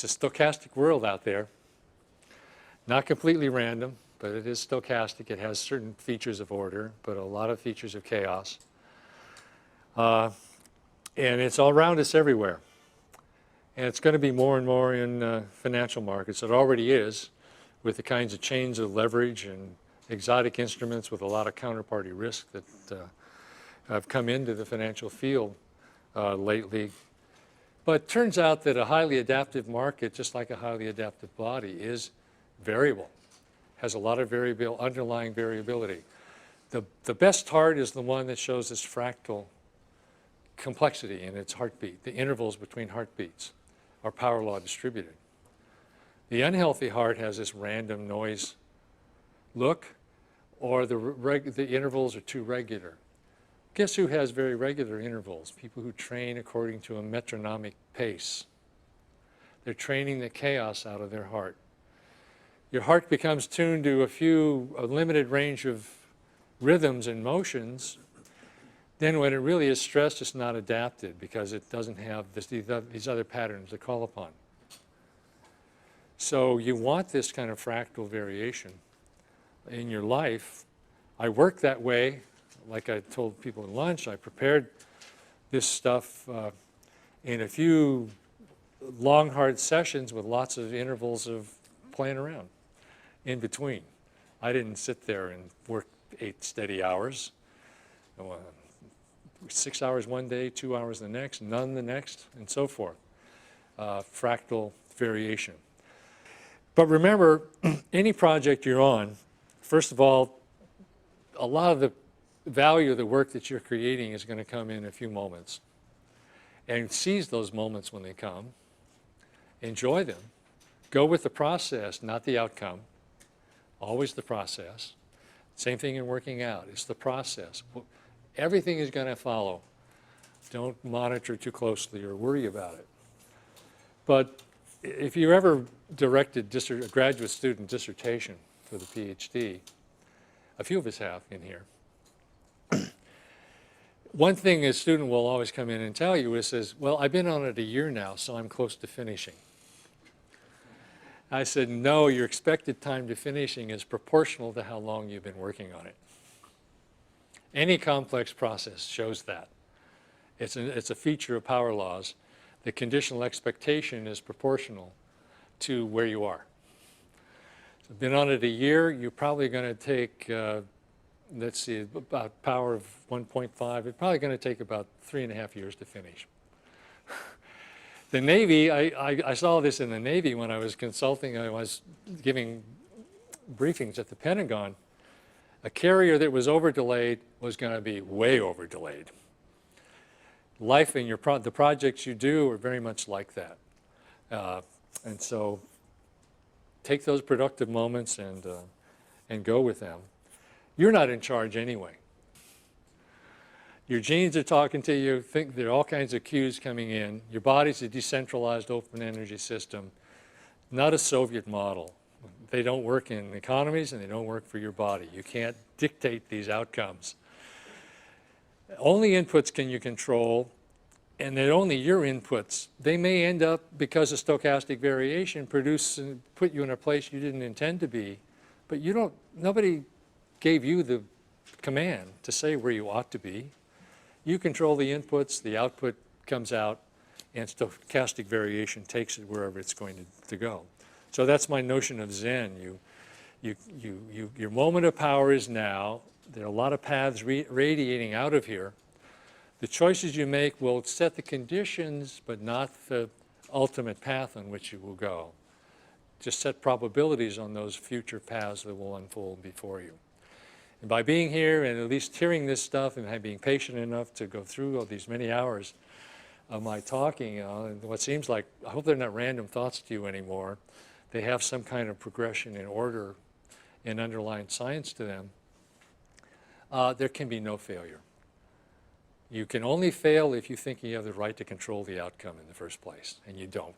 It's a stochastic world out there. Not completely random, but it is stochastic. It has certain features of order, but a lot of features of chaos. And it's all around us everywhere. And it's going to be more and more in financial markets. It already is, with the kinds of chains of leverage and exotic instruments with a lot of counterparty risk that have come into the financial field lately. But it turns out that a highly adaptive market, just like a highly adaptive body, is variable, has a lot of underlying variability. The best heart is the one that shows this fractal complexity in its heartbeat. The intervals between heartbeats are power law distributed. The unhealthy heart has this random noise look, or the intervals are too regular. Guess who has very regular intervals? People who train according to a metronomic pace. They're training the chaos out of their heart. Your heart becomes tuned to a limited range of rhythms and motions. Then when it really is stressed, it's not adapted because it doesn't have these other patterns to call upon. So you want this kind of fractal variation in your life. I work that way. Like I told people at lunch, I prepared this stuff in a few long, hard sessions with lots of intervals of playing around in between. I didn't sit there and work 8 steady hours. 6 hours one day, 2 hours the next, none the next, and so forth. Fractal variation. But remember, any project you're on, first of all, a lot of the value of the work that you're creating is going to come in a few moments. And seize those moments when they come. Enjoy them. Go with the process, not the outcome. Always the process. Same thing in working out. It's the process. Everything is going to follow. Don't monitor too closely or worry about it. But if you ever directed a graduate student dissertation for the PhD, a few of us have in here, one thing a student will always come in and tell you is, well, I've been on it a year now, so I'm close to finishing. I said, no, your expected time to finishing is proportional to how long you've been working on it. Any complex process shows that. It's a feature of power laws. The conditional expectation is proportional to where you are. So been on it a year, you're probably going to take, let's see, about power of 1.5. It's probably going to take about 3.5 years to finish. The Navy, I saw this in the Navy when I was consulting. I was giving briefings at the Pentagon. A carrier that was over-delayed was going to be way over-delayed. Life and the projects you do are very much like that. And so take those productive moments and go with them. You're not in charge anyway. Your genes are talking to you. Think there are all kinds of cues coming in. Your body's a decentralized open energy system, not a Soviet model. They don't work in economies and they don't work for your body. You can't dictate these outcomes. Only inputs can you control, and they're only your inputs. They may end up, because of stochastic variation, put you in a place you didn't intend to be, but nobody gave you the command to say where you ought to be. You control the inputs, the output comes out, and stochastic variation takes it wherever it's going to go. So that's my notion of Zen. Your moment of power is now. There are a lot of paths radiating out of here. The choices you make will set the conditions, but not the ultimate path on which you will go. Just set probabilities on those future paths that will unfold before you. And by being here and at least hearing this stuff and being patient enough to go through all these many hours of my talking, and what seems like, I hope they're not random thoughts to you anymore. They have some kind of progression in order and underlying science to them. There can be no failure. You can only fail if you think you have the right to control the outcome in the first place, and you don't.